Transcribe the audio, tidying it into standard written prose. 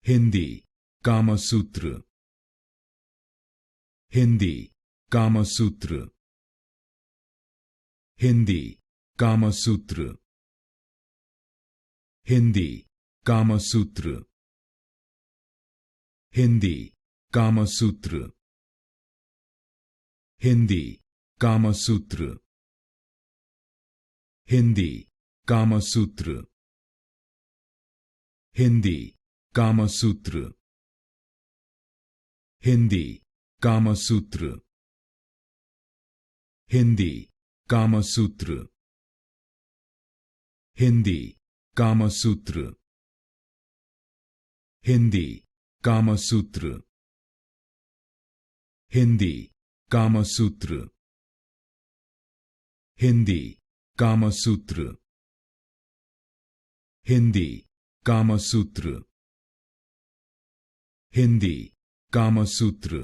Hindi Kamasutra Hindi Kamasutra Hindi Kamasutra Hindi Kamasutra Hindi Kamasutra Hindi Kamasutra Hindi Kamasutra Hindi Kamasutra Hindi Kamasutra Hindi Kamasutra Hindi Kamasutra Hindi Kamasutra Hindi Kamasutra Hindi Kamasutra Hindi Kamasutra Hindi Kamasutra